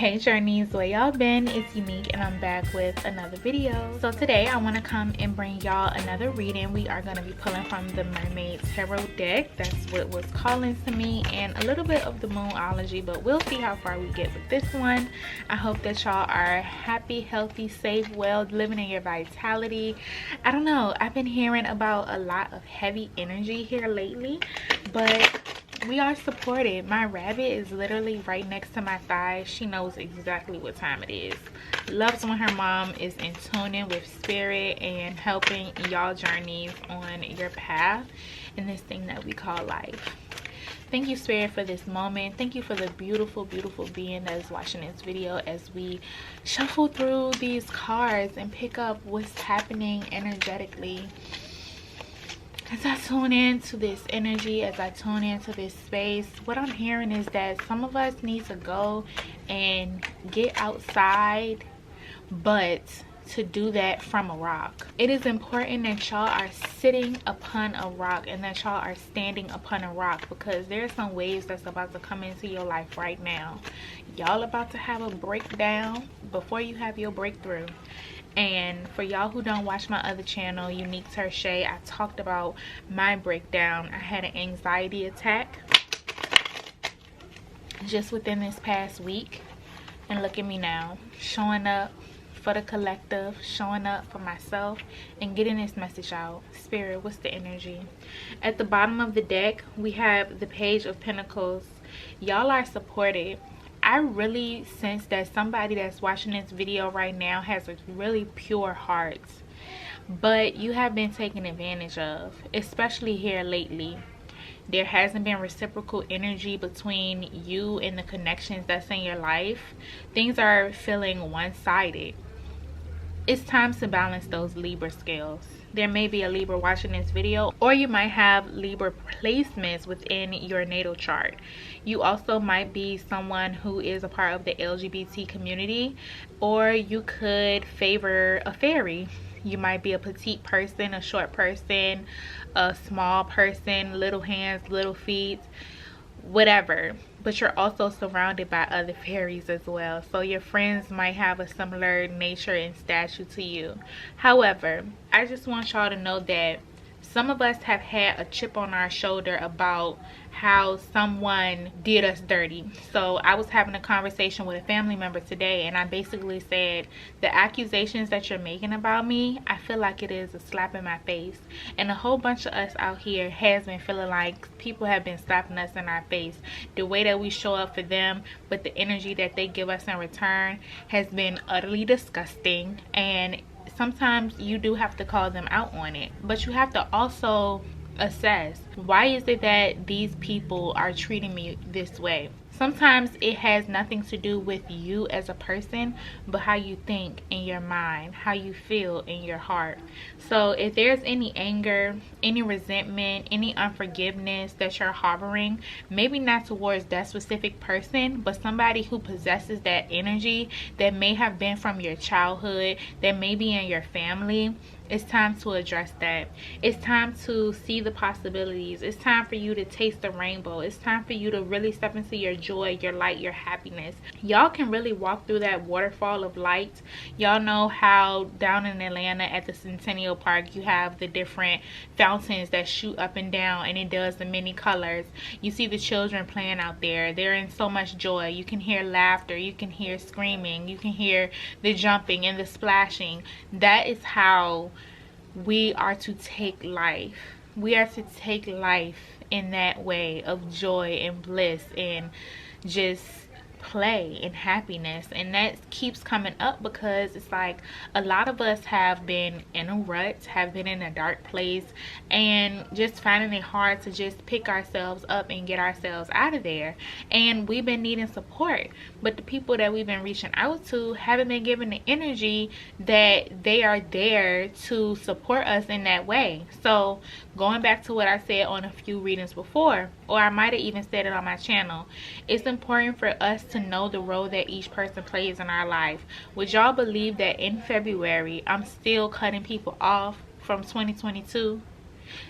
Hey journeys, where y'all been? It's Unique and I'm back with another video. So today I want to come and bring y'all another reading. We are going to be pulling from the Mermaid Tarot deck. That's what was calling to me, and a little bit of the Moonology, but we'll see how far we get with this one. I hope that y'all are happy, healthy, safe, well, living in your vitality. I don't know, I've been hearing about a lot of heavy energy here lately, but we are supported. My rabbit is literally right next to my thigh. She knows exactly what time it is. Loves when her mom is in tuning with spirit and helping y'all journeys on your path in this thing that we call life. Thank you, spirit, for this moment. Thank you for the beautiful, beautiful being that is watching this video as we shuffle through these cards and pick up what's happening energetically. As I tune into this energy, as I tune into this space, what I'm hearing is that some of us need to go and get outside, but to do that from a rock. It is important that y'all are sitting upon a rock and that y'all are standing upon a rock, because there are some waves that's about to come into your life right now. Y'all about to have a breakdown before you have your breakthrough. And for y'all who don't watch my other channel, Uneak Tershai, I talked about my breakdown. I had an anxiety attack just within this past week, and look at me now, showing up for the collective, showing up for myself, and getting this message out. Spirit, what's the energy? At the bottom of the deck, we have the Page of Pentacles. Y'all are supported. I really sense that somebody that's watching this video right now has a really pure heart, but you have been taken advantage of, especially here lately. There hasn't been reciprocal energy between you and the connections that's in your life. Things are feeling one-sided. It's time to balance those Libra scales. There may be a Libra watching this video, or you might have Libra placements within your natal chart. You also might be someone who is a part of the LGBT community, or you could favor a fairy. You might be a petite person, a short person, a small person, little hands, little feet, whatever. But you're also surrounded by other fairies as well, so your friends might have a similar nature and stature to you. However, I just want y'all to know that some of us have had a chip on our shoulder about how someone did us dirty. So I was having a conversation with a family member today, and I basically said, the accusations that you're making about me, I feel like it is a slap in my face. And a whole bunch of us out here has been feeling like people have been slapping us in our face. The way that we show up for them, but the energy that they give us in return has been utterly disgusting. And sometimes you do have to call them out on it, but you have to also assess, why is it that these people are treating me this way? Sometimes it has nothing to do with you as a person, but how you think in your mind, how you feel in your heart. So if there's any anger, any resentment, any unforgiveness that you're harboring, maybe not towards that specific person, but somebody who possesses that energy that may have been from your childhood, that may be in your family, it's time to address that. It's time to see the possibilities. It's time for you to taste the rainbow. It's time for you to really step into your joy, your light, your happiness. Y'all can really walk through that waterfall of light. Y'all know how down in Atlanta at the Centennial Park, you have the different fountains that shoot up and down, and it does the many colors. You see the children playing out there. They're in so much joy. You can hear laughter. You can hear screaming. You can hear the jumping and the splashing. That is how we are to take life. We are to take life in that way of joy and bliss and just play and happiness. And that keeps coming up because it's like a lot of us have been in a rut, have been in a dark place, and just finding it hard to just pick ourselves up and get ourselves out of there. And we've been needing support, but the people that we've been reaching out to haven't been given the energy that they are there to support us in that way. So going back to what I said on a few readings before, or I might have even said it on my channel, it's important for us to know the role that each person plays in our life. Would y'all believe that in February I'm still cutting people off from 2022?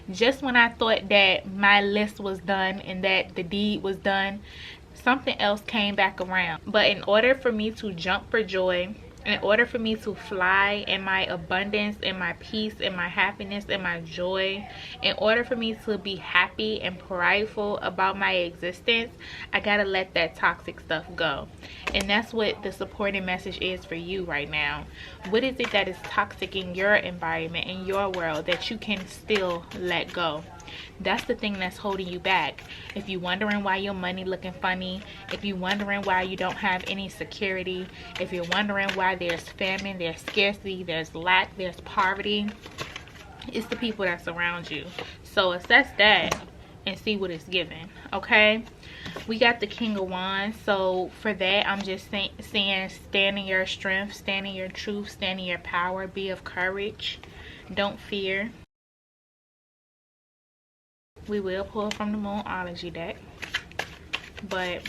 Just when I thought that my list was done and that the deed was done, something else came back around. But in order for me to jump for joy, in order for me to fly in my abundance, in my peace, in my happiness, in my joy, in order for me to be happy and prideful about my existence, I gotta let that toxic stuff go. And that's what the supporting message is for you right now. What is it that is toxic in your environment, in your world, that you can still let go? That's the thing that's holding you back. If you're wondering why your money looking funny, if you're wondering why you don't have any security, if you're wondering why there's famine, there's scarcity, there's lack, there's poverty, it's the people that's around you. So assess that and see what it's giving. Okay, we got the King of Wands. So for that, I'm just saying, stand in your strength, stand in your truth, stand in your power, be of courage, don't fear. We will pull from the Moonology deck. But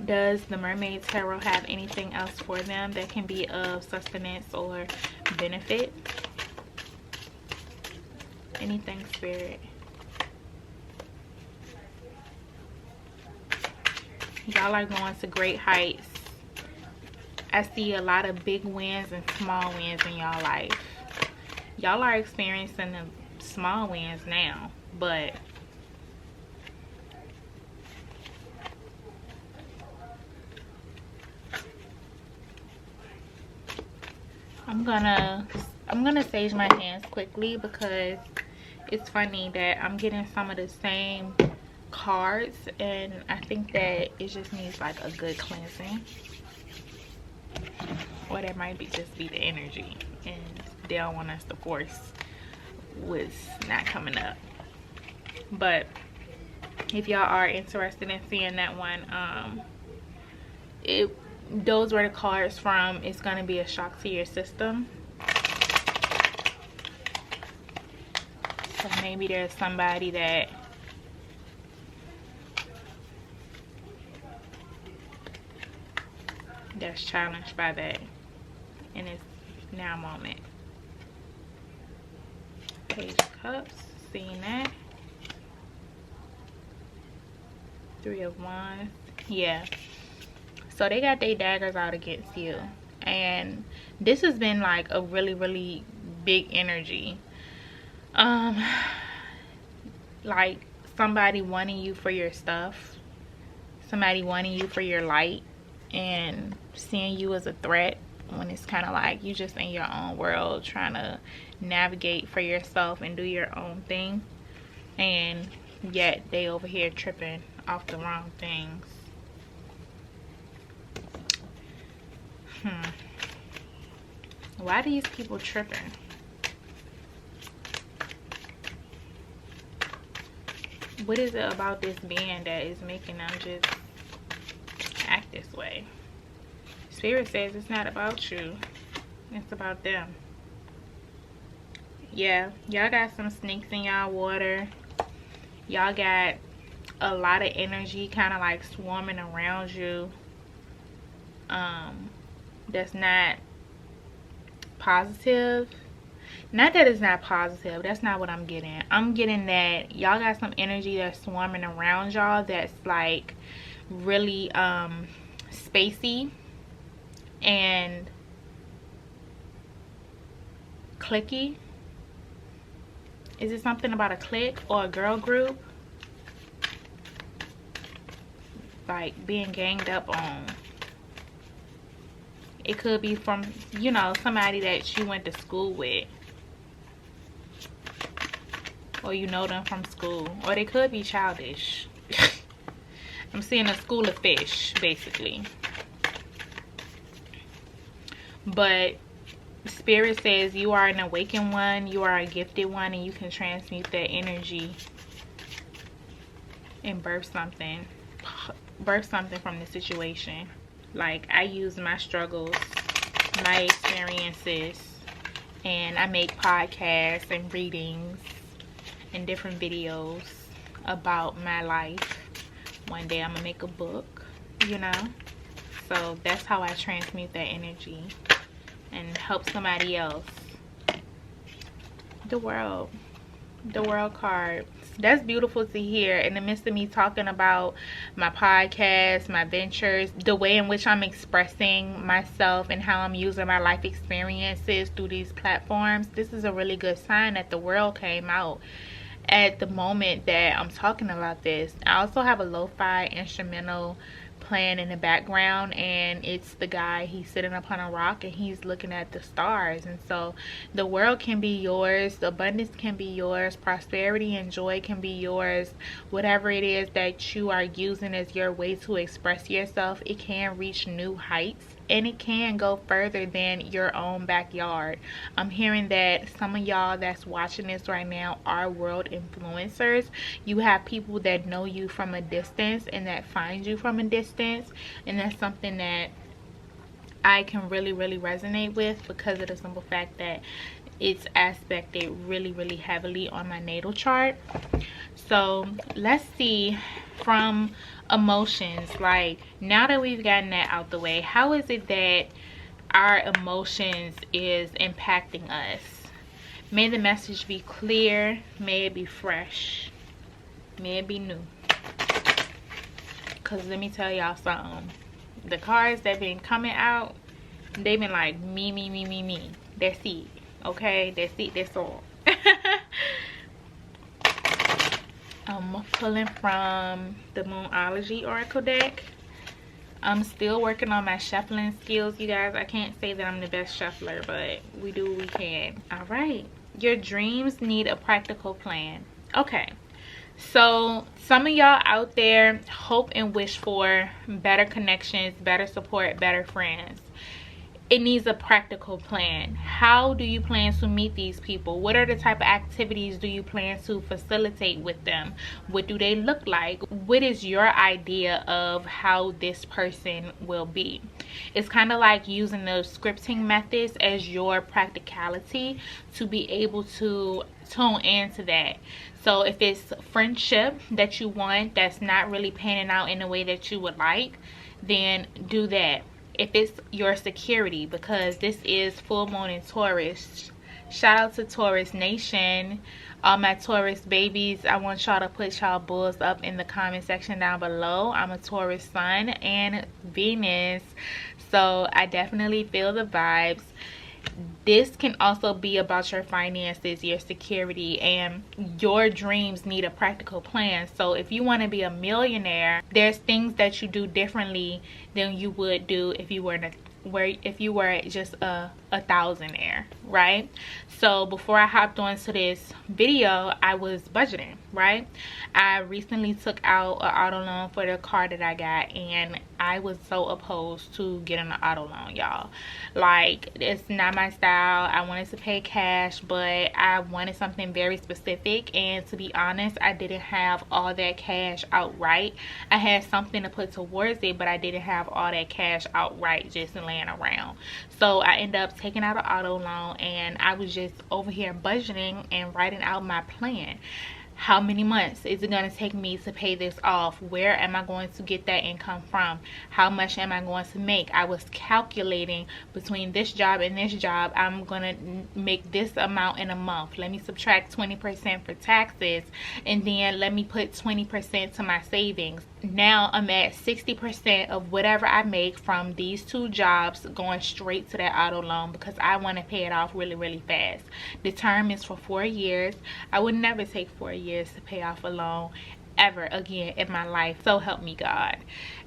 does the Mermaid Tarot have anything else for them that can be of sustenance or benefit? Anything, Spirit? Y'all are going to great heights. I see a lot of big wins and small wins in y'all life. Y'all are experiencing the small wins now, but I'm gonna sage my hands quickly because it's funny that I'm getting some of the same cards, and I think that it just needs like a good cleansing, or that might be just be the energy and they don't want us to force what's not coming up. But if y'all are interested in seeing that one, those were the cards from It's Gonna Be a Shock to Your System. So maybe there's somebody that's challenged by that in this now moment. Page of Cups, seeing that. Three of Wands. Yeah, so they got their daggers out against you, and this has been like a really big energy. Like somebody wanting you for your stuff, somebody wanting you for your light, and seeing you as a threat when it's kind of like you just in your own world trying to navigate for yourself and do your own thing, and yet they over here tripping off the wrong things. Why are these people tripping? What is it about this being that is making them just act this way? Spirit says it's not about you, it's about them. Yeah, y'all got some snakes in y'all water. Y'all got a lot of energy kind of like swarming around you, that's not positive. Not that it's not positive, that's not what I'm getting. I'm getting that y'all got some energy that's swarming around y'all that's like really spacey and clicky. Is it something about a clique or a girl group? Like being ganged up on. It could be from, you know, somebody that you went to school with, or you know them from school, or they could be childish. I'm seeing a school of fish basically. But Spirit says you are an awakened one, you are a gifted one, and you can transmute that energy and birth something from the situation. Like, I use my struggles, my experiences, and I make podcasts and readings and different videos about my life. One day I'm gonna make a book, you know. So that's how I transmute that energy and help somebody else. The world card That's beautiful to hear. In the midst of me talking about my podcast, my ventures, the way in which I'm expressing myself and how I'm using my life experiences through these platforms, this is a really good sign that the world came out at the moment that I'm talking about this. I also have a lo-fi instrumental playing in the background, and it's the guy, he's sitting upon a rock and he's looking at the stars. And so the world can be yours, the abundance can be yours, prosperity and joy can be yours. Whatever it is that you are using as your way to express yourself, it can reach new heights, and it can go further than your own backyard. I'm hearing that some of y'all that's watching this right now are world influencers. You have people that know you from a distance and that find you from a distance, and that's something that I can really resonate with, because of the simple fact that it's aspected really heavily on my natal chart. So let's see, from emotions, like, now that we've gotten that out the way, how is it that our emotions is impacting us? May the message be clear, may it be fresh, may it be new. Because let me tell y'all something, the cards that been coming out, they've been like me. That's it. Okay, that's it, that's all. I'm pulling from the Moonology Oracle deck. I'm still working on my shuffling skills, you guys. I can't say that I'm the best shuffler, but we do what we can. All right. Your dreams need a practical plan. Okay. So some of y'all out there hope and wish for better connections, better support, better friends. It needs a practical plan. How do you plan to meet these people? What are the type of activities do you plan to facilitate with them? What do they look like? What is your idea of how this person will be? It's kind of like using the scripting methods as your practicality to be able to tune into that. So if it's friendship that you want that's not really panning out in the way that you would like, then do that. If it's your security, because this is full moon in Taurus, shout out to Taurus Nation, all my Taurus babies. I want y'all to put y'all bulls up in the comment section down below. I'm a Taurus sun and Venus, so I definitely feel the vibes. This can also be about your finances, your security, and your dreams need a practical plan. So if you want to be a millionaire, there's things that you do differently than you would do if you were just a thousandaire, right? So before I hopped onto this video, I was budgeting, right? I recently took out an auto loan for the car that I got, and I was so opposed to getting an auto loan, y'all. Like, it's not my style. I wanted to pay cash, but I wanted something very specific, and to be honest, I didn't have all that cash outright. I had something to put towards it, but I didn't have all that cash outright just laying around. So I ended up taking out an auto loan, and I was just over here budgeting and writing out my plan. How many months is it going to take me to pay this off? Where am I going to get that income from? How much am I going to make? I was calculating between this job and this job, I'm going to make this amount in a month. Let me subtract 20% for taxes, and then let me put 20% to my savings. Now I'm at 60% of whatever I make from these two jobs going straight to that auto loan, because I want to pay it off really fast. The term is for 4 years. I would never take 4 years to pay off a loan ever again in my life, so help me God.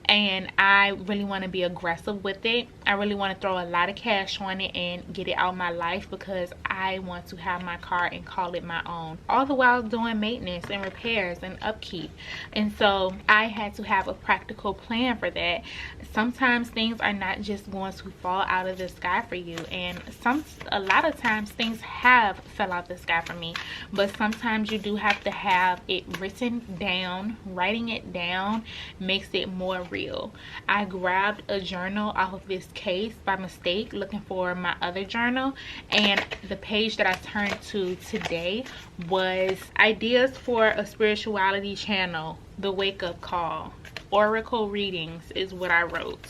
And I really want to be aggressive with it. I really want to throw a lot of cash on it and get it out of my life, because I want to have my car and call it my own, all the while doing maintenance and repairs and upkeep. And so I had to have a practical plan for that. Sometimes things are not just going to fall out of the sky for you, and a lot of times things have fell out the sky for me, but sometimes you do have to have it written down. Writing it down makes it more real. I grabbed a journal off of this case by mistake looking for my other journal, and the page that I turned to today was ideas for a spirituality channel, the wake up call, oracle readings is what I wrote.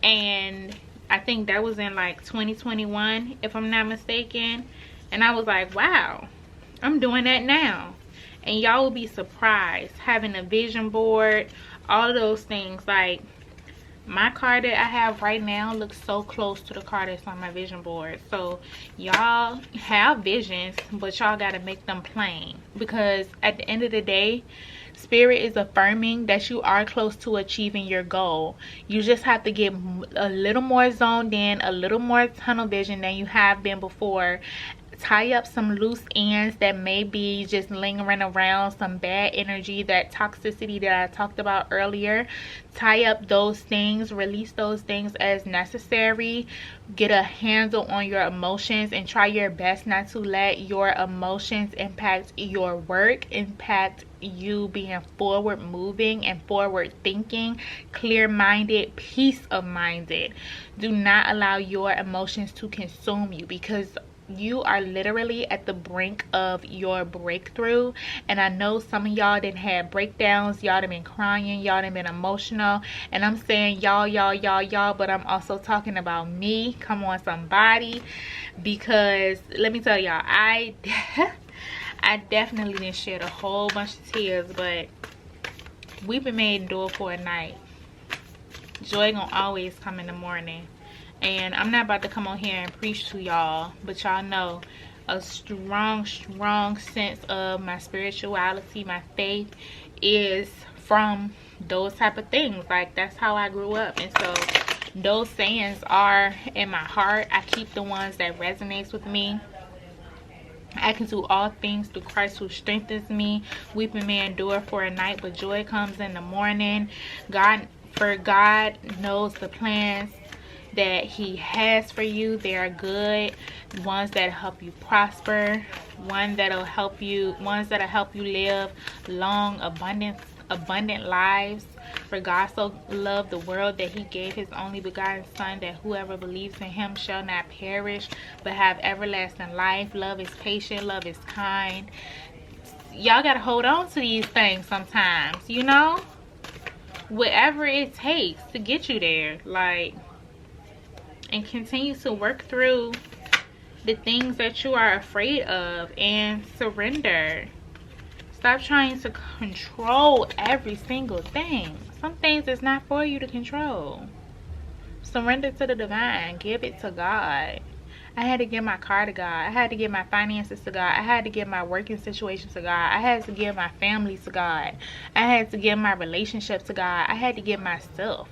And I think that was in like 2021 if I'm not mistaken, and I was like, wow, I'm doing that now. And y'all will be surprised. Having a vision board, all of those things. Like, my car that I have right now looks so close to the car that's on my vision board. So y'all have visions, but y'all gotta make them plain, because at the end of the day, Spirit is affirming that you are close to achieving your goal. You just have to get a little more zoned in, a little more tunnel vision than you have been before. Tie up some loose ends that may be just lingering around, some bad energy, that toxicity that I talked about earlier. Tie up those things, release those things as necessary. Get a handle on your emotions and try your best not to let your emotions impact your work, impact you being forward moving and forward thinking, clear-minded, peace of minded. Do not allow your emotions to consume you, because you are literally at the brink of your breakthrough. And I know some of y'all didn't have breakdowns, y'all done been crying, y'all done been emotional, and I'm saying y'all, but I'm also talking about me. Come on, somebody, because let me tell y'all, I definitely didn't shed a whole bunch of tears, but we've been made to endure for a night. Joy gonna always come in the morning. And I'm not about to come on here and preach to y'all, but y'all know a strong sense of my spirituality, my faith, is from those type of things. Like, that's how I grew up. And so those sayings are in my heart. I keep the ones that resonates with me. I can do all things through Christ who strengthens me. Weeping may endure for a night, but joy comes in the morning. God knows the plans that he has for you. They are good, ones that help you prosper, ones that'll help you live long, abundant lives. For God so loved the world that he gave his only begotten Son, that whoever believes in him shall not perish but have everlasting life. Love is patient, love is kind. Y'all gotta hold on to these things sometimes, you know, whatever it takes to get you there. Like, and continue to work through the things that you are afraid of and surrender. Stop trying to control every single thing. Some things is not for you to control. Surrender to the divine. Give it to God. I had to give my car to God. I had to give my finances to God. I had to give my working situation to God. I had to give my family to God. I had to give my relationship to God. I had to give myself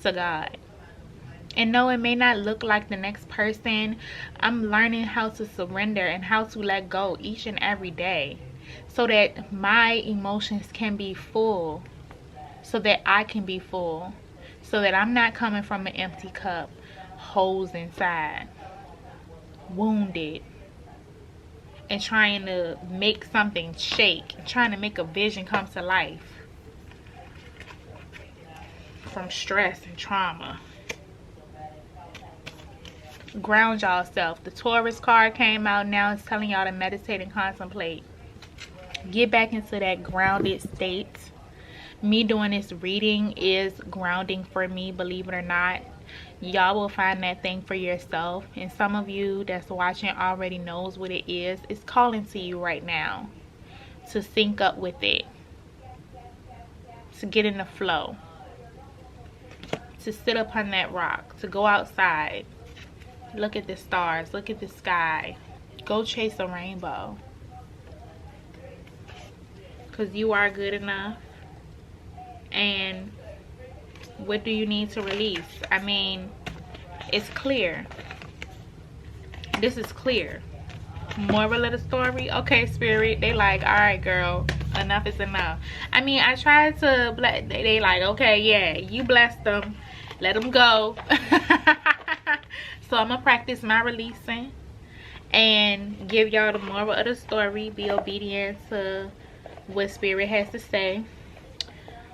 to God. And no, it may not look like the next person. I'm learning how to surrender and how to let go each and every day, so that my emotions can be full, so that I can be full, so that I'm not coming from an empty cup, holes inside, wounded, and trying to make something shake, trying to make a vision come to life from stress and trauma. Ground y'all self. The Taurus card came out. Now it's telling y'all to meditate and contemplate. Get back into that grounded state. Me doing this reading is grounding for me, believe it or not. Y'all will find that thing for yourself. And some of you that's watching already knows what it is. It's calling to you right now to sync up with it, to get in the flow, to sit upon that rock, to go outside. Look at the stars, look at the sky. Go chase a rainbow. Because you are good enough. And what do you need to release? I mean, it's clear. This is clear. Moral of the story. Okay, Spirit. They like, all right, girl. Enough is enough. I mean, I tried to, they like, okay, yeah, you blessed them. Let them go. So I'm gonna practice my releasing and give y'all the moral of the story. Be obedient to what Spirit has to say.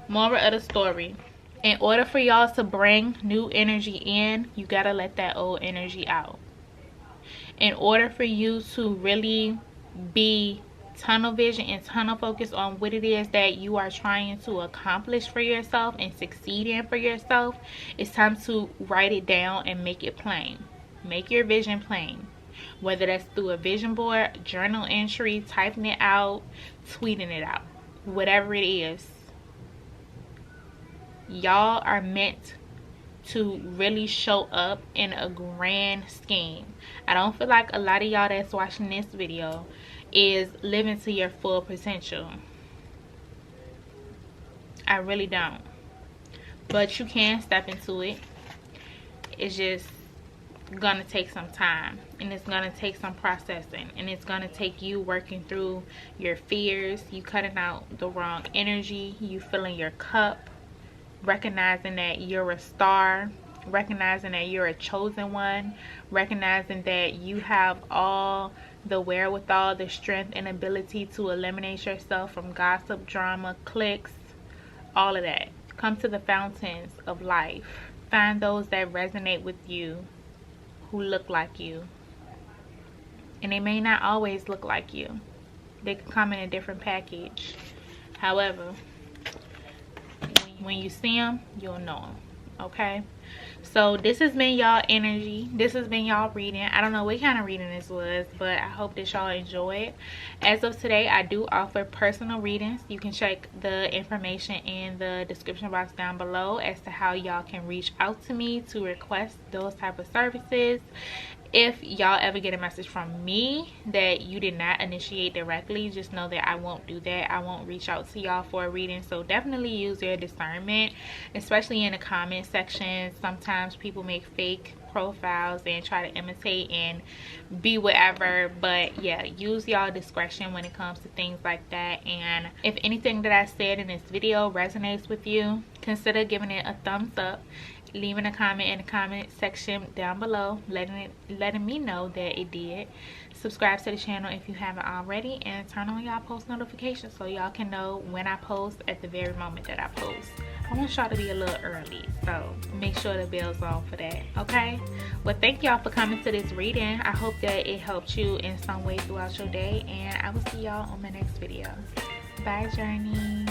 Moral of the story: in order for y'all to bring new energy in, you gotta let that old energy out. In order for you to really be tunnel vision and tunnel focus on what it is that you are trying to accomplish for yourself and succeed in for yourself, it's time to write it down and make it plain. Make your vision plain. whether that's through a vision board, journal entry, typing it out, tweeting it out, whatever it is. Y'all are meant to really show up in a grand scheme. I don't feel like a lot of y'all that's watching this video is living to your full potential. I really don't. But you can step into it. It's just gonna take some time, and it's gonna take some processing, and it's gonna take you working through your fears, you cutting out the wrong energy, you filling your cup, recognizing that you're a star, recognizing that you're a chosen one, recognizing that you have all the wherewithal, the strength and ability to eliminate yourself from gossip, drama, cliques, all of that. Come to the fountains of life. Find those that resonate with you, who look like you. And they may not always look like you. They can come in a different package. However, when you see them, you'll know them. Okay? So this has been y'all energy. This has been y'all reading. I don't know what kind of reading this was, but I hope that y'all enjoyed. As of today, I do offer personal readings. You can check the information in the description box down below as to how y'all can reach out to me to request those type of services. If y'all ever get a message from me that you did not initiate directly, just know that I won't do that. I won't reach out to y'all for a reading. So definitely use your discernment, especially in the comment section. Sometimes people make fake profiles and try to imitate and be whatever, but yeah, use y'all discretion when it comes to things like that. And if anything that I said in this video resonates with you, consider giving it a thumbs up, leaving a comment in the comment section down below, letting me know that it did. Subscribe to the channel if you haven't already, and turn on y'all post notifications so y'all can know when I post at the very moment that I post. I want y'all to be a little early, so make sure the bell's on for that. Okay, well, thank y'all for coming to this reading. I hope that it helped you in some way throughout your day, and I will see y'all on my next video. Bye, journey.